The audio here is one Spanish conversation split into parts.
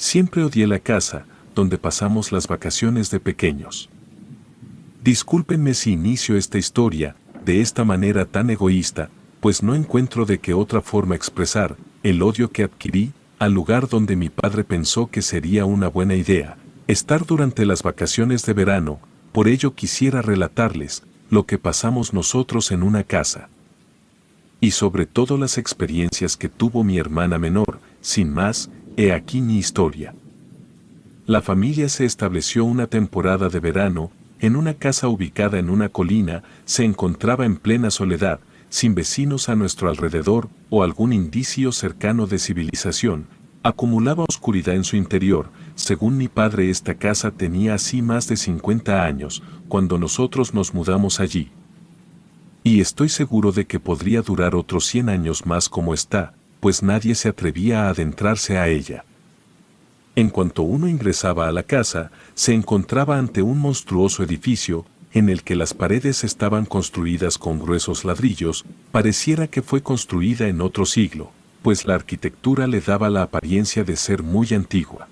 Siempre odié la casa, donde pasamos las vacaciones de pequeños. Discúlpenme si inicio esta historia de esta manera tan egoísta, pues no encuentro de qué otra forma expresar el odio que adquirí al lugar donde mi padre pensó que sería una buena idea estar durante las vacaciones de verano. Por ello quisiera relatarles lo que pasamos nosotros en una casa. Y sobre todo las experiencias que tuvo mi hermana menor. Sin más, he aquí mi historia. La familia se estableció una temporada de verano en una casa ubicada en una colina. Se encontraba en plena soledad, sin vecinos a nuestro alrededor o algún indicio cercano de civilización. Acumulaba oscuridad en su interior. Según mi padre, esta casa tenía así más de 50 años cuando nosotros nos mudamos allí. Y estoy seguro de que podría durar otros 100 años más como está, pues nadie se atrevía a adentrarse a ella. En cuanto uno ingresaba a la casa, se encontraba ante un monstruoso edificio, en el que las paredes estaban construidas con gruesos ladrillos. Pareciera que fue construida en otro siglo, pues la arquitectura le daba la apariencia de ser muy antigua.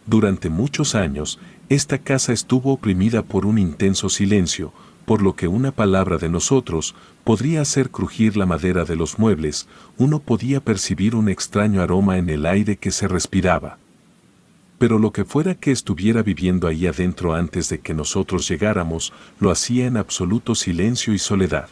Durante muchos años, esta casa estuvo oprimida por un intenso silencio, por lo que una palabra de nosotros podría hacer crujir la madera de los muebles. Uno podía percibir un extraño aroma en el aire que se respiraba. Pero lo que fuera que estuviera viviendo ahí adentro antes de que nosotros llegáramos, lo hacía en absoluto silencio y soledad.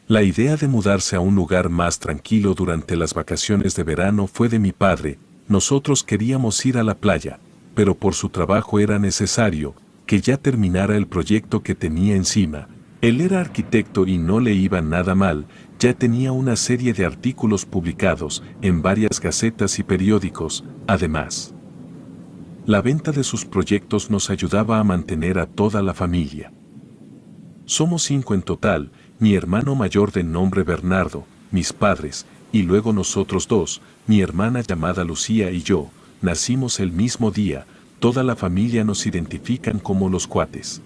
La idea de mudarse a un lugar más tranquilo durante las vacaciones de verano fue de mi padre. Nosotros queríamos ir a la playa, pero por su trabajo era necesario que ya terminara el proyecto que tenía encima. Él era arquitecto y no le iba nada mal, ya tenía una serie de artículos publicados en varias gacetas y periódicos. Además, la venta de sus proyectos nos ayudaba a mantener a toda la familia. Somos 5 en total: mi hermano mayor de nombre Bernardo, mis padres, y luego nosotros 2, mi hermana llamada Lucía y yo. Nacimos el mismo día. Toda la familia nos identifican como los cuates.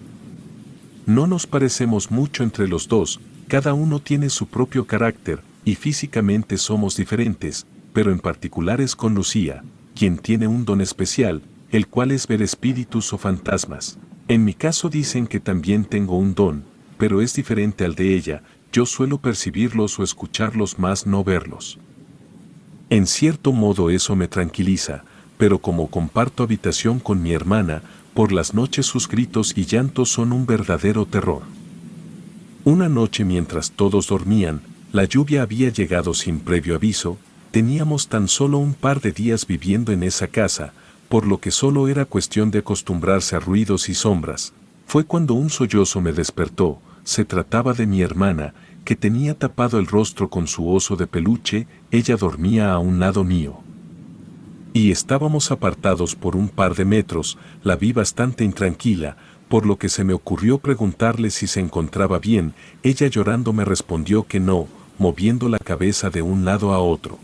No nos parecemos mucho entre los dos, cada uno tiene su propio carácter, y físicamente somos diferentes, pero en particular es con Lucía, quien tiene un don especial, el cual es ver espíritus o fantasmas. En mi caso dicen que también tengo un don, pero es diferente al de ella. Yo suelo percibirlos o escucharlos más, no verlos. En cierto modo eso me tranquiliza, pero como comparto habitación con mi hermana, por las noches sus gritos y llantos son un verdadero terror. Una noche mientras todos dormían, la lluvia había llegado sin previo aviso. Teníamos tan solo un par de días viviendo en esa casa, por lo que solo era cuestión de acostumbrarse a ruidos y sombras. Fue cuando un sollozo me despertó. Se trataba de mi hermana, que tenía tapado el rostro con su oso de peluche. Ella dormía a un lado mío. Y estábamos apartados por un par de metros. La vi bastante intranquila, por lo que se me ocurrió preguntarle si se encontraba bien. Ella llorando me respondió que no, moviendo la cabeza de un lado a otro.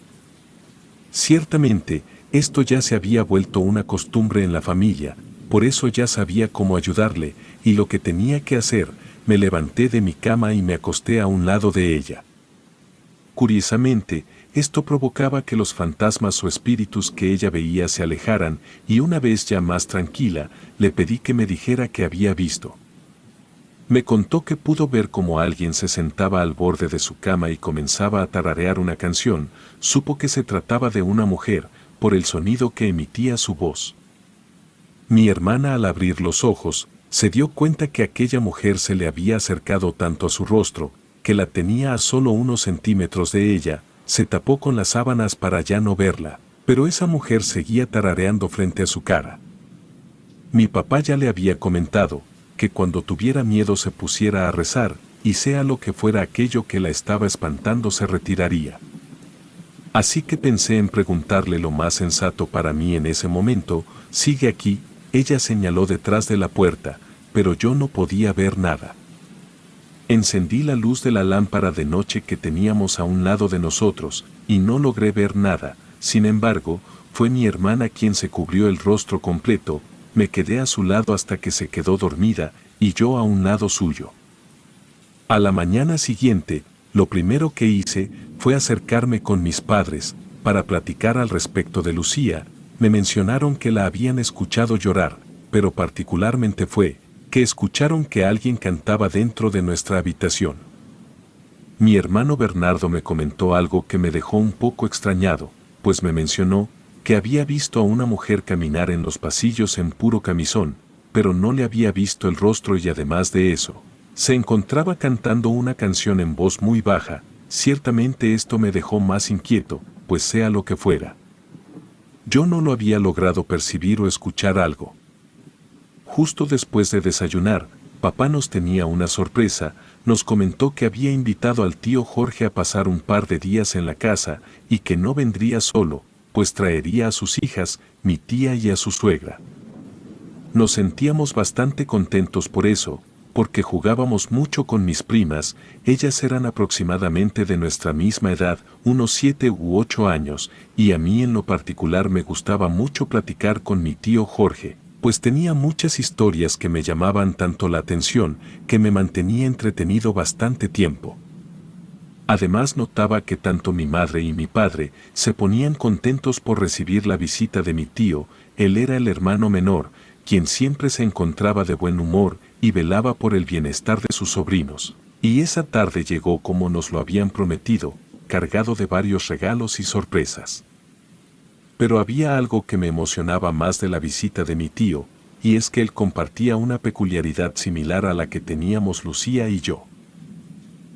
Ciertamente, esto ya se había vuelto una costumbre en la familia, por eso ya sabía cómo ayudarle, y lo que tenía que hacer. Me levanté de mi cama y me acosté a un lado de ella. Curiosamente, esto provocaba que los fantasmas o espíritus que ella veía se alejaran, y una vez ya más tranquila, le pedí que me dijera qué había visto. Me contó que pudo ver cómo alguien se sentaba al borde de su cama y comenzaba a tararear una canción. Supo que se trataba de una mujer, por el sonido que emitía su voz. Mi hermana, al abrir los ojos, se dio cuenta que aquella mujer se le había acercado tanto a su rostro, que la tenía a solo unos centímetros de ella. Se tapó con las sábanas para ya no verla, pero esa mujer seguía tarareando frente a su cara. Mi papá ya le había comentado que cuando tuviera miedo se pusiera a rezar, y sea lo que fuera aquello que la estaba espantando se retiraría. Así que pensé en preguntarle lo más sensato para mí en ese momento: ¿sigue aquí? Ella señaló detrás de la puerta, pero yo no podía ver nada. Encendí la luz de la lámpara de noche que teníamos a un lado de nosotros, y no logré ver nada. Sin embargo, fue mi hermana quien se cubrió el rostro completo. Me quedé a su lado hasta que se quedó dormida, y yo a un lado suyo. A la mañana siguiente, lo primero que hice fue acercarme con mis padres para platicar al respecto de Lucía. Me mencionaron que la habían escuchado llorar, pero particularmente fue que escucharon que alguien cantaba dentro de nuestra habitación. Mi hermano Bernardo me comentó algo que me dejó un poco extrañado, pues me mencionó que había visto a una mujer caminar en los pasillos en puro camisón, pero no le había visto el rostro y además de eso, se encontraba cantando una canción en voz muy baja. Ciertamente esto me dejó más inquieto, pues sea lo que fuera, yo no lo había logrado percibir o escuchar algo. Justo después de desayunar, papá nos tenía una sorpresa, nos comentó que había invitado al tío Jorge a pasar un par de días en la casa y que no vendría solo, pues traería a sus hijas, mi tía y a su suegra. Nos sentíamos bastante contentos por eso, porque jugábamos mucho con mis primas, ellas eran aproximadamente de nuestra misma edad, unos 7 u 8 años, y a mí en lo particular me gustaba mucho platicar con mi tío Jorge, pues tenía muchas historias que me llamaban tanto la atención, que me mantenía entretenido bastante tiempo. Además notaba que tanto mi madre y mi padre se ponían contentos por recibir la visita de mi tío, él era el hermano menor, quien siempre se encontraba de buen humor y velaba por el bienestar de sus sobrinos. Y esa tarde llegó como nos lo habían prometido, cargado de varios regalos y sorpresas. Pero había algo que me emocionaba más de la visita de mi tío, y es que él compartía una peculiaridad similar a la que teníamos Lucía y yo.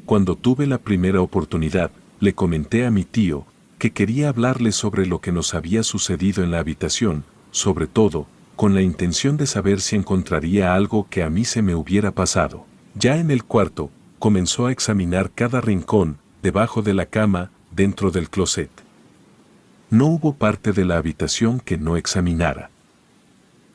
Cuando tuve la primera oportunidad, le comenté a mi tío que quería hablarle sobre lo que nos había sucedido en la habitación, sobre todo, con la intención de saber si encontraría algo que a mí se me hubiera pasado. Ya en el cuarto, comenzó a examinar cada rincón, debajo de la cama, dentro del closet. No hubo parte de la habitación que no examinara.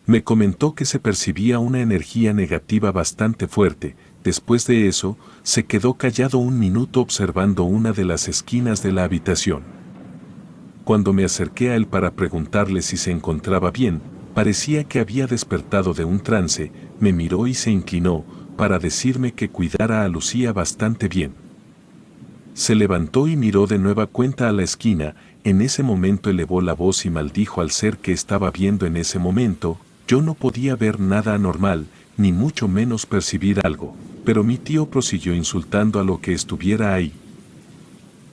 Me comentó que se percibía una energía negativa bastante fuerte. Después de eso, se quedó callado un minuto observando una de las esquinas de la habitación. Cuando me acerqué a él para preguntarle si se encontraba bien, parecía que había despertado de un trance, me miró y se inclinó, para decirme que cuidara a Lucía bastante bien. Se levantó y miró de nueva cuenta a la esquina, en ese momento elevó la voz y maldijo al ser que estaba viendo en ese momento. Yo no podía ver nada anormal, ni mucho menos percibir algo, pero mi tío prosiguió insultando a lo que estuviera ahí.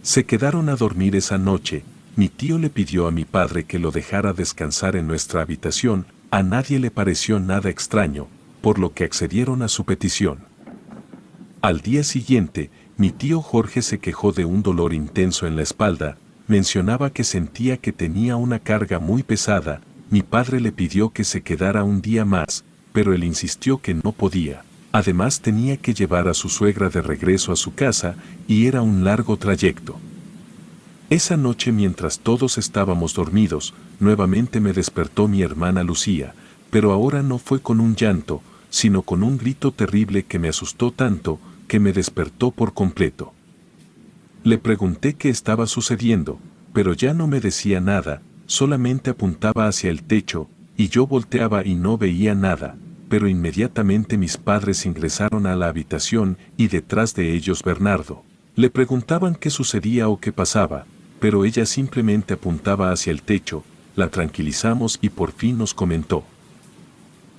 Se quedaron a dormir esa noche. Mi tío le pidió a mi padre que lo dejara descansar en nuestra habitación, a nadie le pareció nada extraño, por lo que accedieron a su petición. Al día siguiente, mi tío Jorge se quejó de un dolor intenso en la espalda, mencionaba que sentía que tenía una carga muy pesada, mi padre le pidió que se quedara un día más, pero él insistió que no podía. Además tenía que llevar a su suegra de regreso a su casa, y era un largo trayecto. Esa noche mientras todos estábamos dormidos, nuevamente me despertó mi hermana Lucía, pero ahora no fue con un llanto, sino con un grito terrible que me asustó tanto, que me despertó por completo. Le pregunté qué estaba sucediendo, pero ya no me decía nada, solamente apuntaba hacia el techo, y yo volteaba y no veía nada, pero inmediatamente mis padres ingresaron a la habitación y detrás de ellos Bernardo. Le preguntaban qué sucedía o qué pasaba, pero ella simplemente apuntaba hacia el techo, la tranquilizamos y por fin nos comentó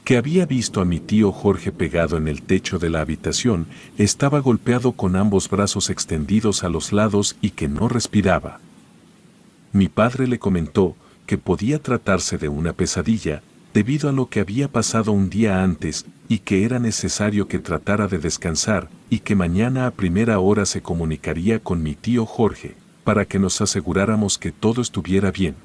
que había visto a mi tío Jorge pegado en el techo de la habitación, estaba golpeado con ambos brazos extendidos a los lados y que no respiraba. Mi padre le comentó que podía tratarse de una pesadilla, debido a lo que había pasado un día antes, y que era necesario que tratara de descansar, y que mañana a primera hora se comunicaría con mi tío Jorge, para que nos aseguráramos que todo estuviera bien.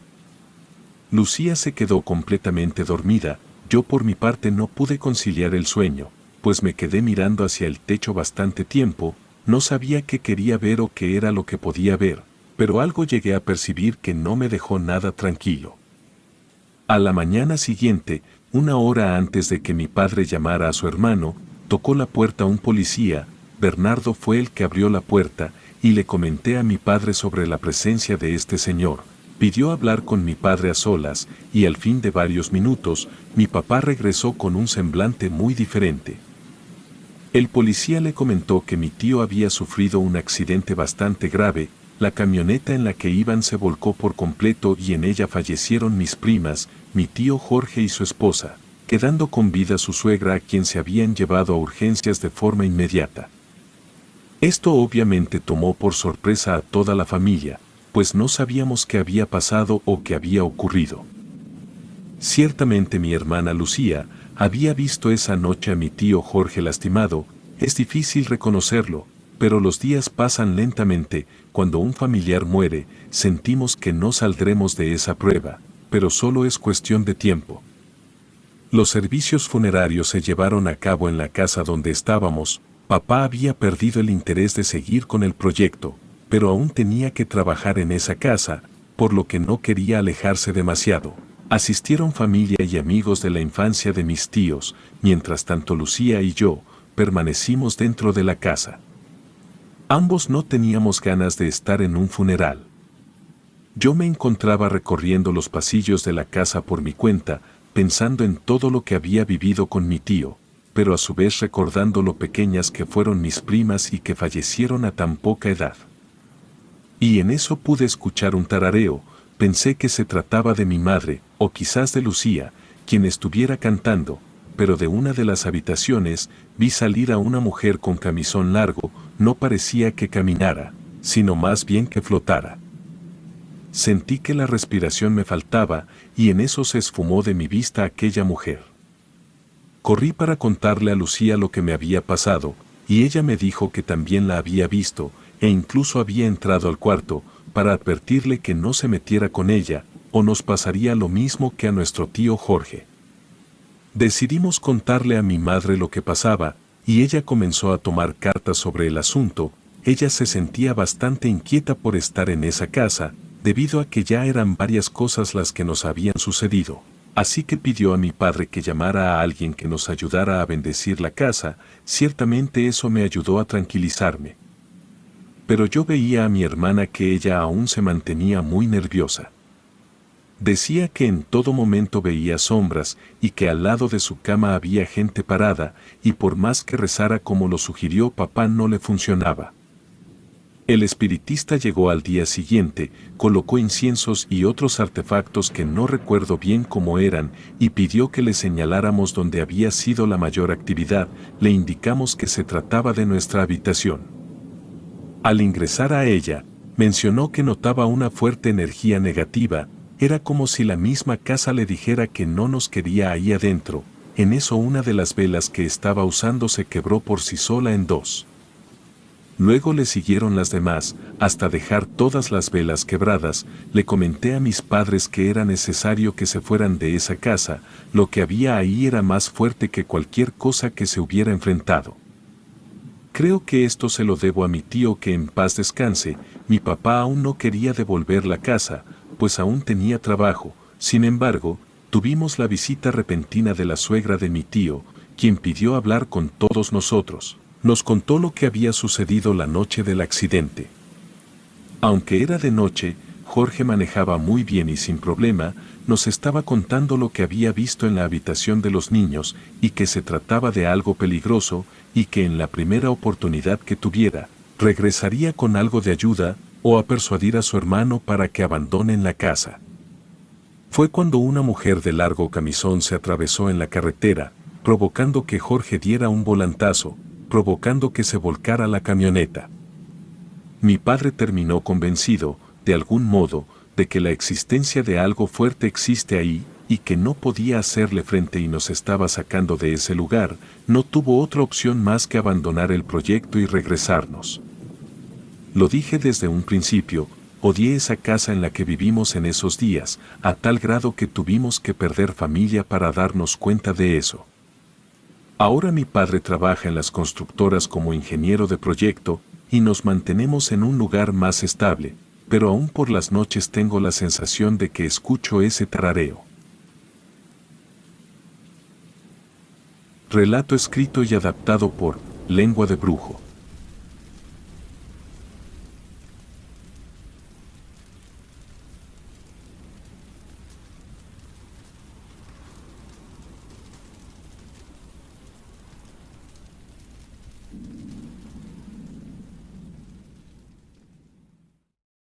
Lucía se quedó completamente dormida. Yo por mi parte no pude conciliar el sueño, pues me quedé mirando hacia el techo bastante tiempo, no sabía qué quería ver o qué era lo que podía ver, pero algo llegué a percibir que no me dejó nada tranquilo. A la mañana siguiente, una hora antes de que mi padre llamara a su hermano, tocó la puerta un policía. Bernardo fue el que abrió la puerta, y le comenté a mi padre sobre la presencia de este señor. Pidió hablar con mi padre a solas, y al fin de varios minutos, mi papá regresó con un semblante muy diferente. El policía le comentó que mi tío había sufrido un accidente bastante grave, la camioneta en la que iban se volcó por completo y en ella fallecieron mis primas, mi tío Jorge y su esposa, quedando con vida su suegra a quien se habían llevado a urgencias de forma inmediata. Esto obviamente tomó por sorpresa a toda la familia, pues no sabíamos qué había pasado o qué había ocurrido. Ciertamente mi hermana Lucía había visto esa noche a mi tío Jorge lastimado, es difícil reconocerlo, pero los días pasan lentamente, cuando un familiar muere, sentimos que no saldremos de esa prueba, pero solo es cuestión de tiempo. Los servicios funerarios se llevaron a cabo en la casa donde estábamos. Papá había perdido el interés de seguir con el proyecto, pero aún tenía que trabajar en esa casa, por lo que no quería alejarse demasiado. Asistieron familia y amigos de la infancia de mis tíos, mientras tanto Lucía y yo permanecimos dentro de la casa. Ambos no teníamos ganas de estar en un funeral. Yo me encontraba recorriendo los pasillos de la casa por mi cuenta, pensando en todo lo que había vivido con mi tío, pero a su vez recordando lo pequeñas que fueron mis primas y que fallecieron a tan poca edad. Y en eso pude escuchar un tarareo, pensé que se trataba de mi madre, o quizás de Lucía, quien estuviera cantando, pero de una de las habitaciones vi salir a una mujer con camisón largo, no parecía que caminara, sino más bien que flotara. Sentí que la respiración me faltaba, y en eso se esfumó de mi vista aquella mujer. Corrí para contarle a Lucía lo que me había pasado, y ella me dijo que también la había visto, e incluso había entrado al cuarto, para advertirle que no se metiera con ella, o nos pasaría lo mismo que a nuestro tío Jorge. Decidimos contarle a mi madre lo que pasaba, y ella comenzó a tomar cartas sobre el asunto. Ella se sentía bastante inquieta por estar en esa casa, debido a que ya eran varias cosas las que nos habían sucedido. Así que pidió a mi padre que llamara a alguien que nos ayudara a bendecir la casa. Ciertamente eso me ayudó a tranquilizarme. Pero yo veía a mi hermana que ella aún se mantenía muy nerviosa. Decía que en todo momento veía sombras y que al lado de su cama había gente parada, y por más que rezara como lo sugirió papá no le funcionaba. El espiritista llegó al día siguiente, colocó inciensos y otros artefactos que no recuerdo bien cómo eran, y pidió que le señaláramos donde había sido la mayor actividad. Le indicamos que se trataba de nuestra habitación. Al ingresar a ella, mencionó que notaba una fuerte energía negativa. Era como si la misma casa le dijera que no nos quería ahí adentro. En eso una de las velas que estaba usando se quebró por sí sola en dos. Luego le siguieron las demás, hasta dejar todas las velas quebradas. Le comenté a mis padres que era necesario que se fueran de esa casa. Lo que había ahí era más fuerte que cualquier cosa que se hubiera enfrentado. Creo que esto se lo debo a mi tío, que en paz descanse. Mi papá aún no quería devolver la casa, pues aún tenía trabajo. Sin embargo, tuvimos la visita repentina de la suegra de mi tío, quien pidió hablar con todos nosotros. Nos contó lo que había sucedido la noche del accidente. Aunque era de noche, Jorge manejaba muy bien y sin problema. Nos estaba contando lo que había visto en la habitación de los niños, y que se trataba de algo peligroso, y que en la primera oportunidad que tuviera, regresaría con algo de ayuda, o a persuadir a su hermano para que abandonen la casa. Fue cuando una mujer de largo camisón se atravesó en la carretera, provocando que Jorge diera un volantazo, provocando que se volcara la camioneta. Mi padre terminó convencido, de algún modo, de que la existencia de algo fuerte existe ahí, y que no podía hacerle frente y nos estaba sacando de ese lugar. No tuvo otra opción más que abandonar el proyecto y regresarnos. Lo dije desde un principio, odié esa casa en la que vivimos en esos días, a tal grado que tuvimos que perder familia para darnos cuenta de eso. Ahora mi padre trabaja en las constructoras como ingeniero de proyecto, y nos mantenemos en un lugar más estable, pero aún por las noches tengo la sensación de que escucho ese tarareo. Relato escrito y adaptado por Lengua de Brujo.